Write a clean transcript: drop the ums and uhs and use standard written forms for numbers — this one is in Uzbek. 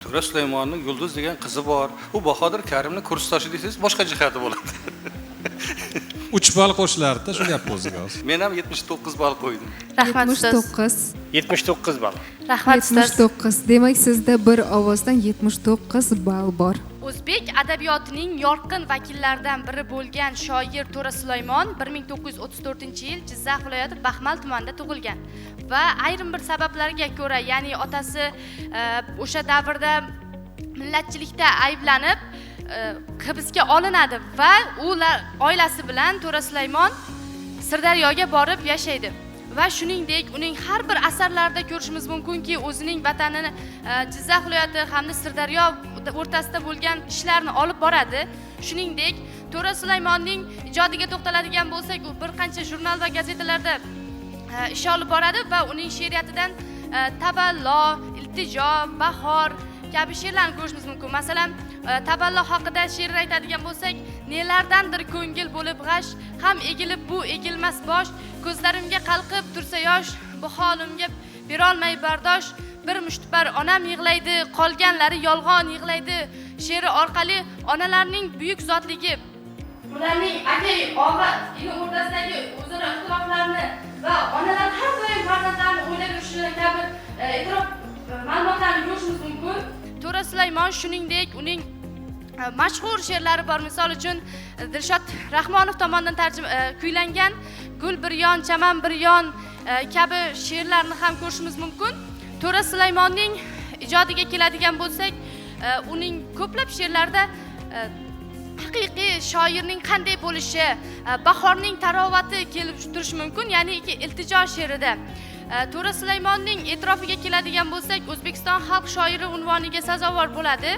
To'ra Sulaymonning Yulduz degan qizi bor. U Bahodir Karimning kursdoshi desangiz boshqa jihati bo'ladi. 3 ball qo'shilardi, shu gap o'ziga hozir. Men ham 79 ball qo'ydim. Rahmat ustoz. 79 ball. Rahmat ustoz. 79. Demak, sizda bir ovozdan 79 ball bor. O'zbek adabiyotining yorqin vakillaridan biri bo'lgan shoir To'ra Sulaymon 1934-yil Jizzax viloyati Baxmal tumanida tug'ilgan va ayrim bir sabablarga ko'ra, ya'ni otasi o'sha davrda millatchilikda ayblanib hibsga olinadi va ular oilasi bilan To'ra Sulaymon Sirdaryoga borib yashaydi. Va shuningdek, uning har bir asarlarida ko'rishimiz mumkinki, o'zining vatanini Jizzax viloyati hamda Sirdaryo o'rtasida bo'lgan ishlarni olib boradi. Shuningdek, To'ra Sulaymonning ijodiga to'xtaladigan bo'lsak, u bir qancha jurnal va gazetalarda ish olib boradi va uning she'riyatidan Tavallo, Iltijo, Bahor kabi she'rlarni ko'rishimiz mumkin. Masalan, Tavallo haqida she'r aytadigan bo'lsak, nelardandir ko'ngil bo'lib g'ash, ham egilib bu egilmas bosh, ko'zlarimga qalqib tursa yosh, bu holimga berolmay bardosh, bir mushtipar onam yig'laydi, qolganlari yolg'on yig'laydi. She'ri orqali onalarning buyuk zotligi, ularning aka og'a o'rtasidagi o'zaro ixtiloflarni va onalar har doim farzandlarini o'ylab yurishi kabi e'tirof ma'lumotlarni ko'rishimiz mumkin. To'ra Sulaymon shuningdek uning mashhur she'rlari bor. Misol uchun Dilshod Rahmonov tomonidan kuylangan Gul bir yon, chaman bir yon kabi she'rlarni ham ko'rishimiz mumkin. To'ra Sulaymonning ijodiga keladigan bo'lsak, uning ko'plab she'rlarida haqiqiy shoirning qanday bo'lishi, bahorning tarovati kelib turishi mumkin, ya'ni iltijo she'rida. To'ra Sulaymonning e'tirofiga keladigan bo'lsak, O'zbekiston xalq shoiri unvoniga sazovor bo'ladi.